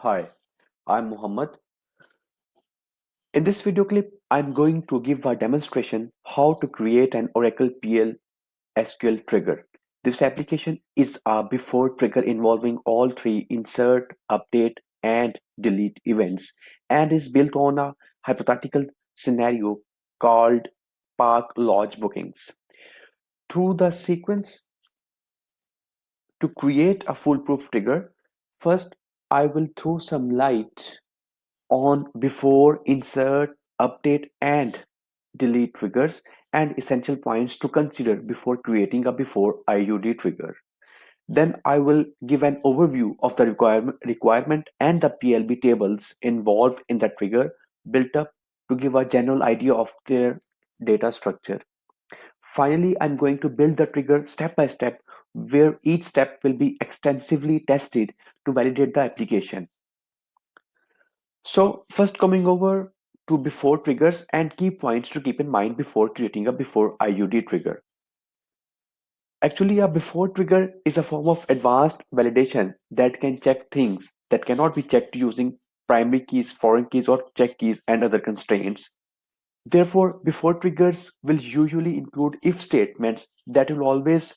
Hi, I'm Muhammad. In this video clip, I'm going to give a demonstration how to create an Oracle PL SQL trigger. This application is a before trigger involving all three insert, update, and delete events and is built on a hypothetical scenario called Park Lodge Bookings. Through the sequence to create a foolproof trigger, first I will throw some light on before, insert, update, and delete triggers and essential points to consider before creating a before IUD trigger. Then I will give an overview of the requirement and the PLB tables involved in the trigger built up to give a general idea of their data structure. Finally, I'm going to build the trigger step by step where each step will be extensively tested to validate the application. So first coming over to before triggers and key points to keep in mind before creating a before IUD trigger. Actually, a before trigger is a form of advanced validation that can check things that cannot be checked using primary keys, foreign keys, or check keys and other constraints. Therefore, before triggers will usually include if statements that will always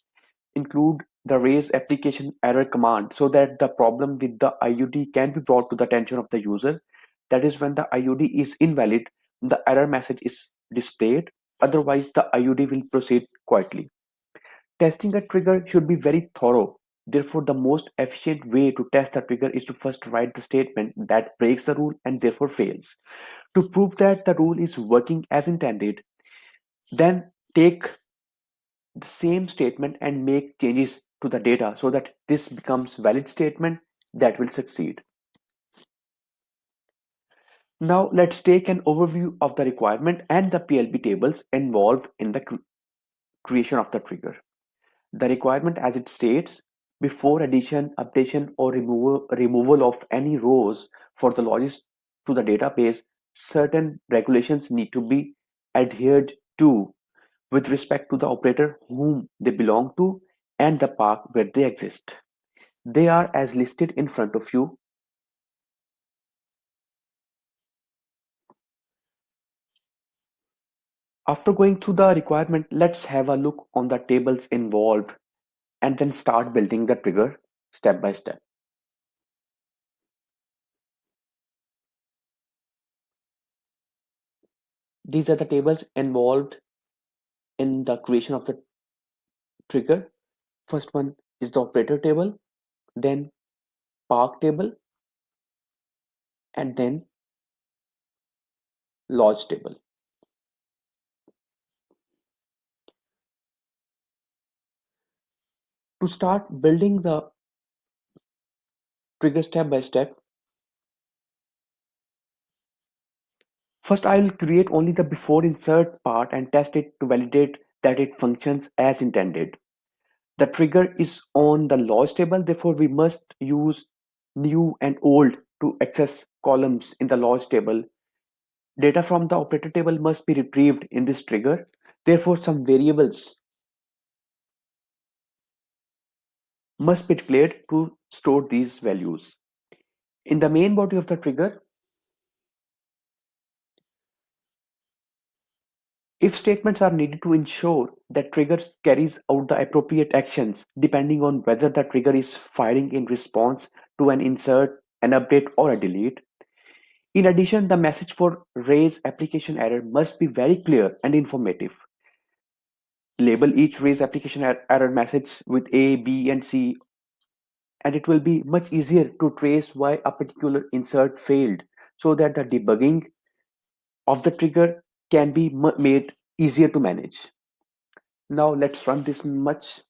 include the raise application error command so that the problem with the IUD can be brought to the attention of the user. That is when the IUD is invalid, the error message is displayed. Otherwise, the IUD will proceed quietly. Testing a trigger should be very thorough. Therefore, the most efficient way to test a trigger is to first write the statement that breaks the rule and therefore fails. To prove that the rule is working as intended, then take the same statement and make changes to the data so that this becomes valid statement that will succeed. Now let's take an overview of the requirement and the PLB tables involved in the creation of the trigger. The requirement as it states, before addition, updation or removal of any rows for the logis to the database, certain regulations need to be adhered to with respect to the operator whom they belong to and the park where they exist. They are as listed in front of you. After going through the requirement, let's have a look on the tables involved and then start building the trigger step by step. These are the tables involved in the creation of the trigger. First one is the operator table, then park table, and then lodge table. To start building the trigger step by step, first I will create only the before insert part and test it to validate that it functions as intended. The trigger is on the lodge table, therefore we must use new and old to access columns in the lodge table. Data from the operator table must be retrieved in this trigger. Therefore, some variables must be declared to store these values. In the main body of the trigger, if statements are needed to ensure that trigger carries out the appropriate actions depending on whether the trigger is firing in response to an insert, an update, or a delete. In addition, the message for raise application error must be very clear and informative. Label each raise application error message with A, B, and C, and it will be much easier to trace why a particular insert failed so that the debugging of the trigger can be made easier to manage. Now let's run this much.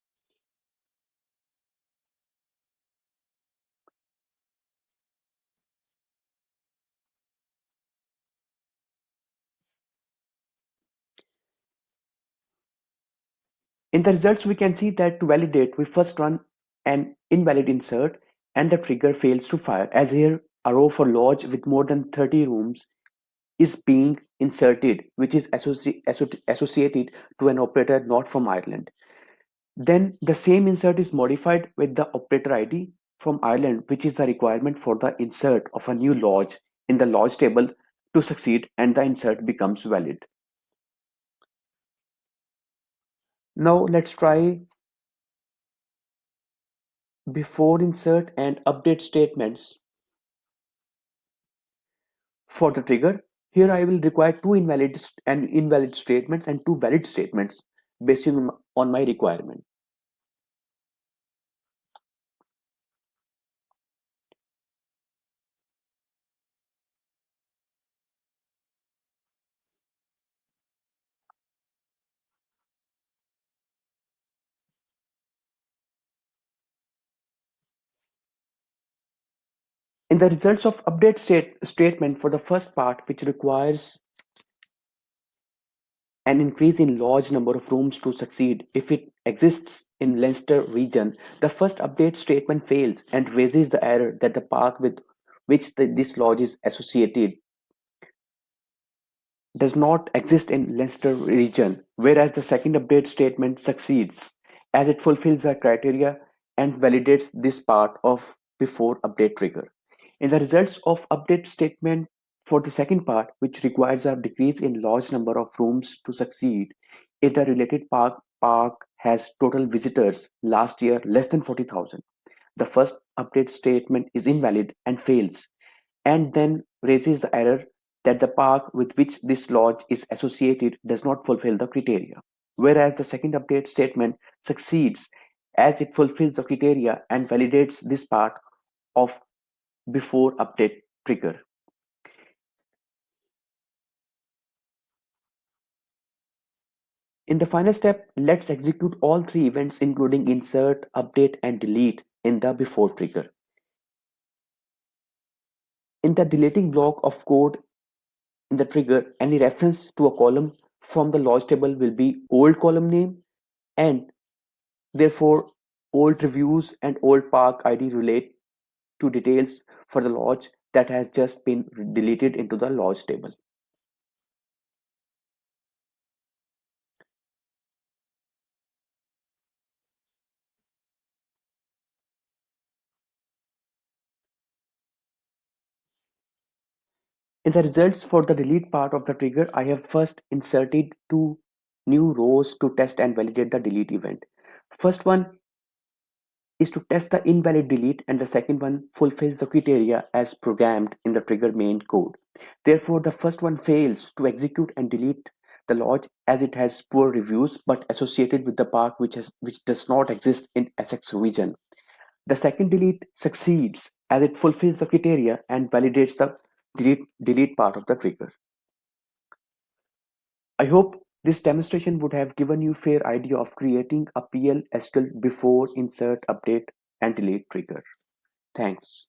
In the results, we can see that to validate, we first run an invalid insert and the trigger fails to fire. As here, a row for lodge with more than 30 rooms is being inserted, which is associated to an operator not from Ireland. Then the same insert is modified with the operator ID from Ireland, which is the requirement for the insert of a new lodge in the lodge table to succeed, and the insert becomes valid. Now let's try before insert and update statements for the trigger. Here I will require two invalid statements and two valid statements based on my requirement. In the results of update statement for the first part, which requires an increase in large number of rooms to succeed if it exists in Leinster region, the first update statement fails and raises the error that the park with which this lodge is associated does not exist in Leinster region, whereas the second update statement succeeds as it fulfills the criteria and validates this part of before update trigger. In the results of update statement for the second part, which requires a decrease in large number of rooms to succeed, if the related park has total visitors last year less than 40,000, the first update statement is invalid and fails, and then raises the error that the park with which this lodge is associated does not fulfill the criteria. Whereas the second update statement succeeds as it fulfills the criteria and validates this part of before update trigger. In the final step, let's execute all three events including insert, update, and delete in the before trigger. In the deleting block of code in the trigger, any reference to a column from the lodge table will be old column name, and therefore old reviews and old park ID relate to details for the lodge that has just been deleted into the lodge table. In the results for the delete part of the trigger, I have first inserted two new rows to test and validate the delete event. First one is to test the invalid delete, and the second one fulfills the criteria as programmed in the trigger main code. Therefore, the first one fails to execute and delete the lodge as it has poor reviews but associated with the park which does not exist in Essex region. The second delete succeeds as it fulfills the criteria and validates the delete part of the trigger. I hope this demonstration would have given you fair idea of creating a PL SQL before insert, update, and delete trigger. Thanks.